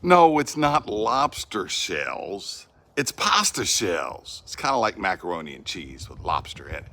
No, it's not lobster shells. It's pasta shells. It's kind of like macaroni and cheese with lobster in it.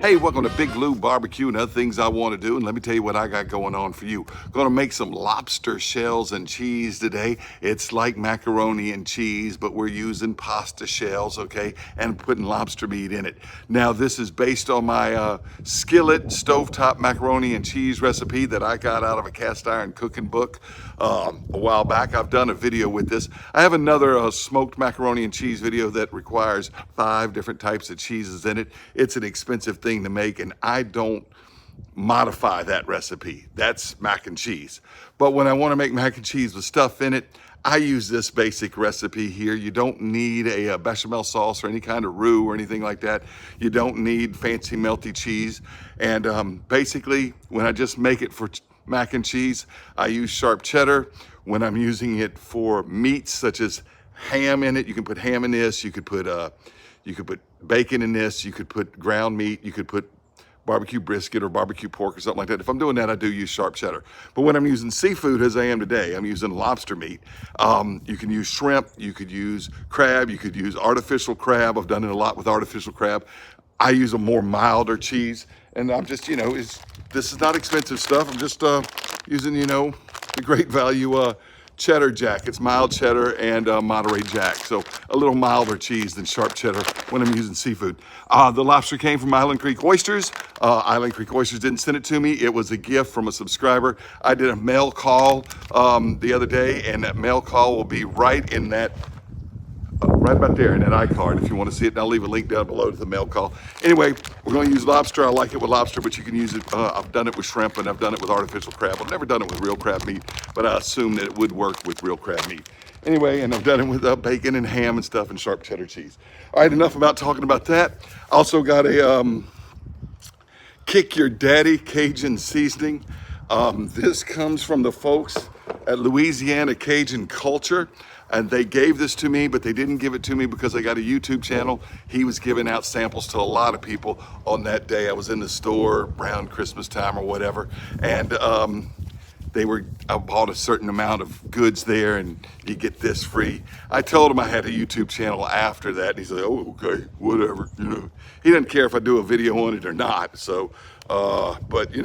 Hey, welcome to Big Lou Barbecue and other things I want to do. And let me tell you what I got going on for you. Going to make some lobster shells and cheese today. It's like macaroni and cheese, but we're using pasta shells, okay? And putting lobster meat in it. Now, this is based on my skillet stovetop macaroni and cheese recipe that I got out of a cast iron cooking book a while back. I've done a video with this. I have another smoked macaroni and cheese video that requires 5 different types of cheeses in it. It's an expensive thing to make, and I don't modify that recipe. That's mac and cheese. But when I want to make mac and cheese with stuff in it, I use this basic recipe here. You don't need a bechamel sauce or any kind of roux or anything like that. You don't need fancy melty cheese. And basically, when I just make it for mac and cheese, I use sharp cheddar. When I'm using it for meats such as ham in it, you can put ham in this. You could put bacon in this. You could put ground meat. You could put barbecue brisket or barbecue pork or something like that. If I'm doing that, I do use sharp cheddar. But when I'm using seafood, as I am today, I'm using lobster meat. You can use shrimp. You could use crab. You could use artificial crab. I've done it a lot with artificial crab. I use a more milder cheese. And I'm just, this is not expensive stuff. I'm just using, the great value Cheddar Jack. It's mild cheddar and Monterey Jack. So a little milder cheese than sharp cheddar when I'm using seafood. The lobster came from Island Creek Oysters. Island Creek Oysters didn't send it to me. It was a gift from a subscriber. I did a mail call the other day, and that mail call will be right in that right about there in that iCard if you want to see it. And I'll leave a link down below to the mail call. Anyway, we're going to use lobster. I like it with lobster, but you can use it. I've done it with shrimp and I've done it with artificial crab. I've never done it with real crab meat, but I assume that it would work with real crab meat. Anyway, and I've done it with bacon and ham and stuff and sharp cheddar cheese. All right, enough about talking about that. Also got a Kick Your Daddy Cajun seasoning. This comes from the folks at Louisiana Cajun Culture. And they gave this to me, but they didn't give it to me because I got a YouTube channel. He was giving out samples to a lot of people on that day. I was in the store around Christmas time or whatever. And I bought a certain amount of goods there and you get this free. I told him I had a YouTube channel after that. And he said, oh, okay, whatever. He doesn't care if I do a video on it or not. So, but I'm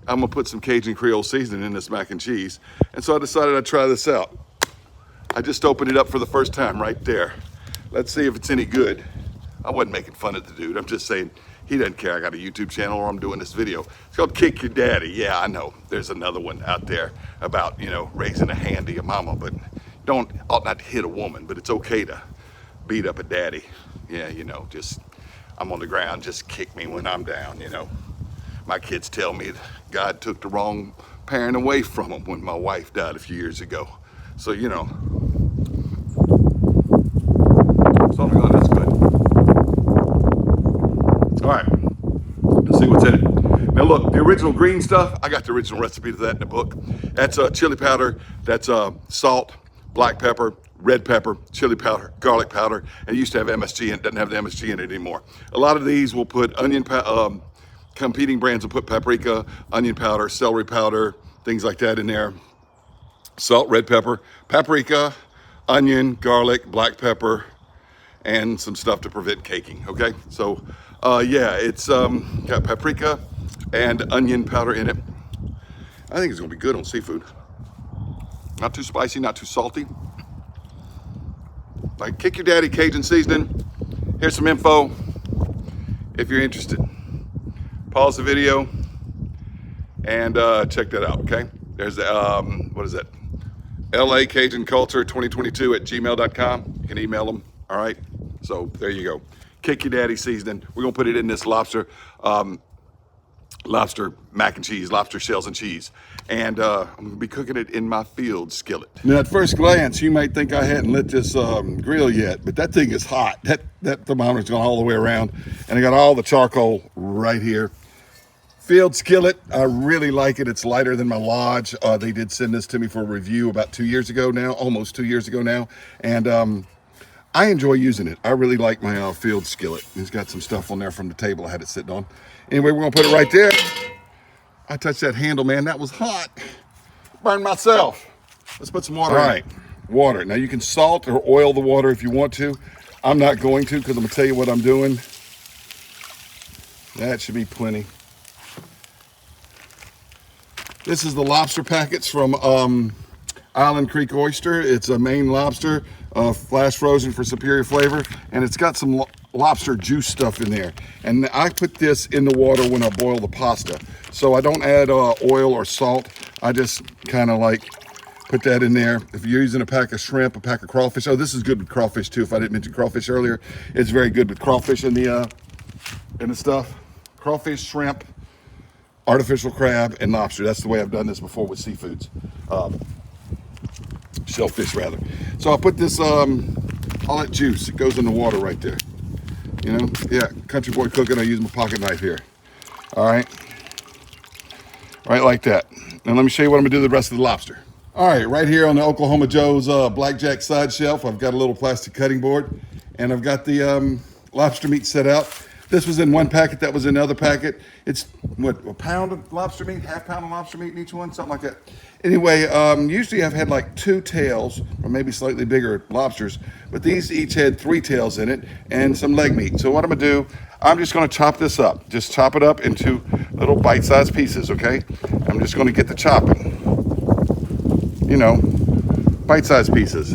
gonna put some Cajun Creole seasoning in this mac and cheese. And so I decided I'd try this out. I just opened it up for the first time right there. Let's see if it's any good. I wasn't making fun of the dude. I'm just saying he doesn't care. I got a YouTube channel or I'm doing this video. It's called Kick Your Daddy. Yeah, I know. There's another one out there about, raising a hand to your mama, but ought not to hit a woman, but it's okay to beat up a daddy. Yeah, just, I'm on the ground, just kick me when I'm down, My kids tell me God took the wrong parent away from them when my wife died a few years ago. So, something like that's good. All right, let's see what's in it. Now look, the original green stuff, I got the original recipe to that in the book. That's chili powder, that's salt, black pepper, red pepper, chili powder, garlic powder, and it used to have MSG in it, doesn't have the MSG in it anymore. A lot of these will put competing brands will put paprika, onion powder, celery powder, things like that in there. Salt, red pepper, paprika, onion, garlic, black pepper, and some stuff to prevent caking, okay? So, yeah, it's got paprika and onion powder in it. I think it's gonna be good on seafood. Not too spicy, not too salty. Like Kick Your Daddy Cajun seasoning. Here's some info if you're interested. Pause the video and check that out, okay? There's the, what is that? LA Cajun Culture 2022 at gmail.com. You can email them. All right. So there you go. Kick Your Daddy seasoning. We're going to put it in this lobster mac and cheese, lobster shells and cheese. And I'm going to be cooking it in my field skillet. Now at first glance, you might think I hadn't lit this grill yet, but that thing is hot. That thermometer's gone all the way around. And I got all the charcoal right here. Field skillet, I really like it. It's lighter than my Lodge. They did send this to me for a review about 2 years ago now, almost 2 years ago now. And I enjoy using it. I really like my field skillet. It's got some stuff on there from the table I had it sitting on. Anyway, we're gonna put it right there. I touched that handle, man. That was hot. Burned myself. Let's put some water in. All right, water. Now you can salt or oil the water if you want to. I'm not going to because I'm gonna tell you what I'm doing. That should be plenty. This is the lobster packets from Island Creek Oyster. It's a Maine lobster, flash frozen for superior flavor, and it's got some lobster juice stuff in there. And I put this in the water when I boil the pasta. So I don't add oil or salt. I just kind of like put that in there. If you're using a pack of shrimp, a pack of crawfish, oh, this is good with crawfish too. If I didn't mention crawfish earlier, it's very good with crawfish and the stuff. Crawfish, shrimp, artificial crab, and lobster. That's the way I've done this before with seafoods. Shellfish rather. So I'll put this, all that juice, it goes in the water right there. You know, yeah, country boy cooking, I use my pocket knife here. All right, right like that. Now let me show you what I'm gonna do with the rest of the lobster. All right, right here on the Oklahoma Joe's Blackjack side shelf, I've got a little plastic cutting board, and I've got the lobster meat set out. This was in one packet, that was in another packet. It's what, a pound of lobster meat, half pound of lobster meat in each one, something like that. Anyway, usually I've had like 2 tails or maybe slightly bigger lobsters, but these each had 3 tails in it and some leg meat. So what I'm gonna do, I'm just gonna chop this up. Just chop it up into little bite-sized pieces, okay? I'm just gonna get the chopping. You know, bite-sized pieces,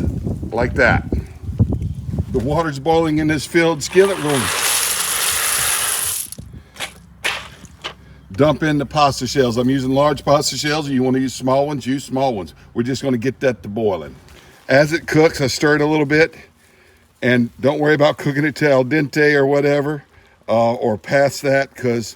like that. The water's boiling in this filled skillet. We're going dump in the pasta shells. I'm using large pasta shells. If you want to use small ones, use small ones. We're just going to get that to boiling. As it cooks, I stir it a little bit, and don't worry about cooking it to al dente or whatever, or past that, because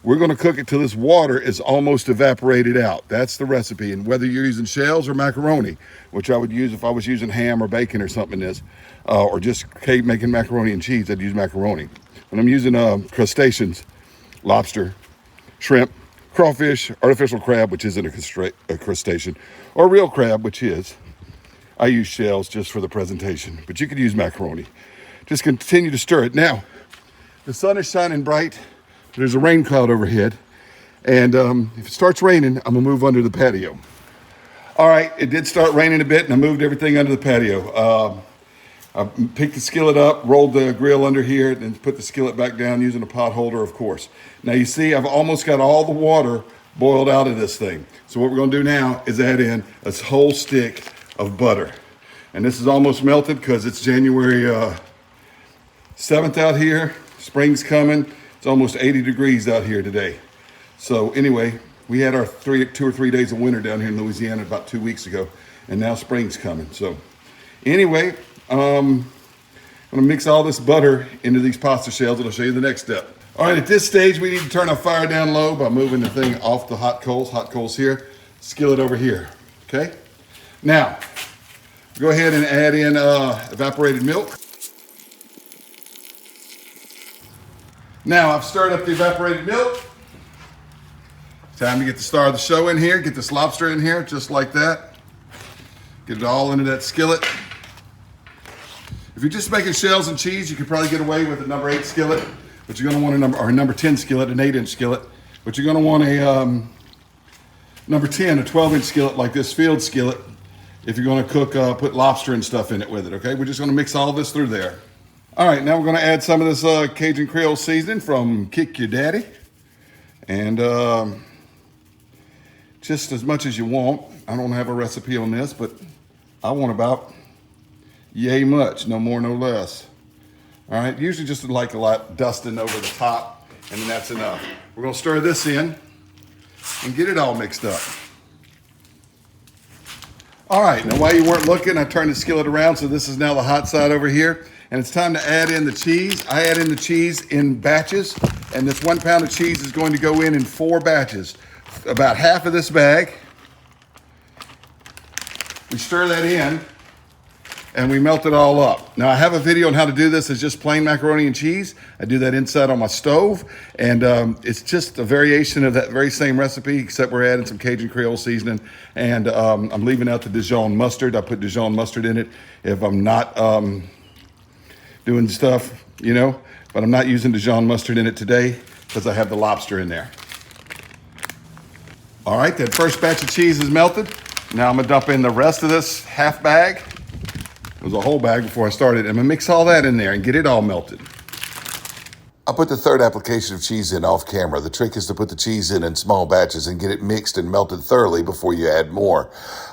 we're going to cook it till this water is almost evaporated out. That's the recipe. And whether you're using shells or macaroni, which I would use if I was using ham or bacon or something in this, or just making macaroni and cheese, I'd use macaroni. When I'm using crustaceans, lobster, shrimp, crawfish, artificial crab, which isn't a crustacean, or real crab, which is, I use shells just for the presentation, but you could use macaroni. Just continue to stir it. Now, the sun is shining bright. There's a rain cloud overhead, and if it starts raining, I'm gonna move under the patio. All right, it did start raining a bit, and I moved everything under the patio. I picked the skillet up, rolled the grill under here, and put the skillet back down using a pot holder, of course. Now you see, I've almost got all the water boiled out of this thing. So what we're gonna do now is add in a whole stick of butter. And this is almost melted because it's January 7th out here. Spring's coming. It's almost 80 degrees out here today. So anyway, we had our 2 or 3 days of winter down here in Louisiana about 2 weeks ago, and now spring's coming. So anyway, I'm gonna mix all this butter into these pasta shells, and I'll show you the next step. All right, at this stage, we need to turn our fire down low by moving the thing off the hot coals here, skillet over here, okay? Now, go ahead and add in evaporated milk. Now, I've stirred up the evaporated milk. Time to get the star of the show in here, get this lobster in here, just like that. Get it all into that skillet. If you're just making shells and cheese, you could probably get away with a number 8 skillet, but you're gonna want a number 10 skillet, an 8-inch skillet, but you're gonna want a number 10, a 12-inch skillet like this field skillet, if you're gonna cook, put lobster and stuff in it with it, okay? We're just gonna mix all this through there. All right, now we're gonna add some of this Cajun Creole seasoning from Kick Your Daddy. And just as much as you want. I don't have a recipe on this, but I want about yay much, no more, no less. All right, usually just like a lot dusting over the top, and then that's enough. We're gonna stir this in and get it all mixed up. All right, now while you weren't looking, I turned the skillet around, so this is now the hot side over here, and it's time to add in the cheese. I add in the cheese in batches, and this 1 pound of cheese is going to go in 4 batches. About half of this bag. We stir that in, and we melt it all up. Now I have a video on how to do this. It's just plain macaroni and cheese. I do that inside on my stove, and it's just a variation of that very same recipe, except we're adding some Cajun Creole seasoning, and I'm leaving out the Dijon mustard. I put Dijon mustard in it if I'm not doing stuff, you know, but I'm not using Dijon mustard in it today because I have the lobster in there. All right, that first batch of cheese is melted. Now I'm gonna dump in the rest of this half bag. It was a whole bag before I started. I'm gonna mix all that in there and get it all melted. I put the third application of cheese in off camera. The trick is to put the cheese in small batches and get it mixed and melted thoroughly before you add more.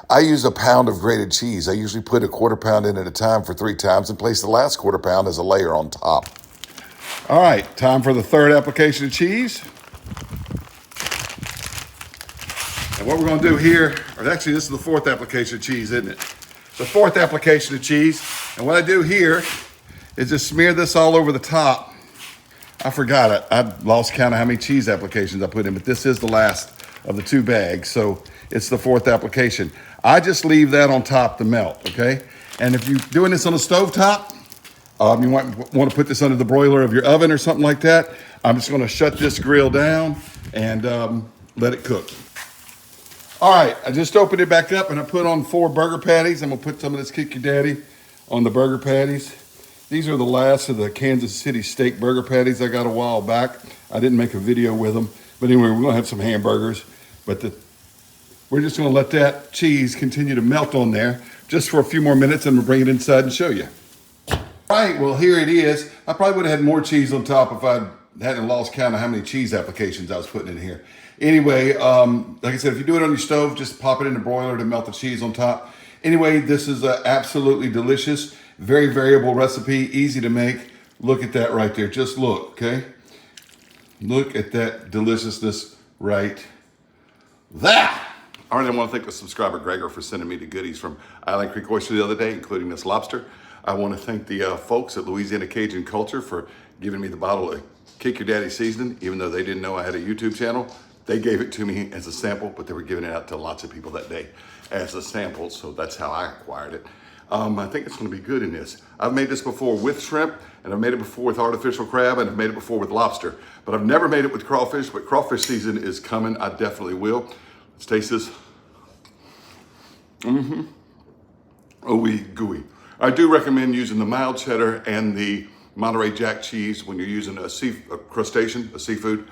I use a pound of grated cheese. I usually put a quarter pound in at a time for 3 times and place the last quarter pound as a layer on top. All right, time for the third application of cheese. And what we're gonna do here, or actually this is the fourth application of cheese, isn't it? The fourth application of cheese. And what I do here is just smear this all over the top. I forgot it. I lost count of how many cheese applications I put in, but this is the last of the 2 bags, so it's the fourth application. I just leave that on top to melt, okay? And if you're doing this on a stovetop, you might want to put this under the broiler of your oven or something like that. I'm just gonna shut this grill down and let it cook. All right, I just opened it back up and I put on 4 burger patties. I'm gonna put some of this Kick Your Daddy on the burger patties. These are the last of the Kansas City steak burger patties I got a while back. I didn't make a video with them, but anyway, we're gonna have some hamburgers. But we're just gonna let that cheese continue to melt on there just for a few more minutes and we'll bring it inside and show you. All right, well, here it is. I probably would have had more cheese on top if I hadn't lost count of how many cheese applications I was putting in here. Anyway, like I said, if you do it on your stove, just pop it in the broiler to melt the cheese on top. Anyway, this is absolutely delicious. Very variable recipe, easy to make. Look at that right there. Just look, okay? Look at that deliciousness right there. All right, I want to thank the subscriber Gregor for sending me the goodies from Island Creek Oysters the other day, including this lobster. I want to thank the folks at Louisiana Cajun Culture for giving me the bottle of Kick Your Daddy seasoning, even though they didn't know I had a YouTube channel. They gave it to me as a sample, but they were giving it out to lots of people that day as a sample, so that's how I acquired it. I think it's gonna be good in this. I've made this before with shrimp, and I've made it before with artificial crab, and I've made it before with lobster. But I've never made it with crawfish, but crawfish season is coming. I definitely will. Let's taste this. Ooey gooey. I do recommend using the mild cheddar and the Monterey Jack cheese when you're using a crustacean, a seafood.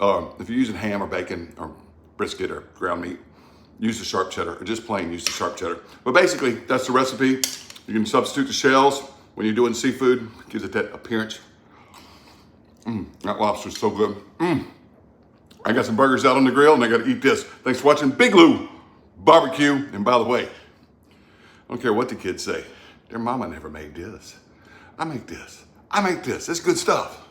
If you're using ham or bacon or brisket or ground meat, use the sharp cheddar, or just plain use the sharp cheddar. But basically, that's the recipe. You can substitute the shells when you're doing seafood. Gives it that appearance. That lobster's so good. I got some burgers out on the grill and I gotta eat this. Thanks for watching Big Lou Barbecue. And by the way, I don't care what the kids say. Their mama never made this. I make this. I make this. It's good stuff.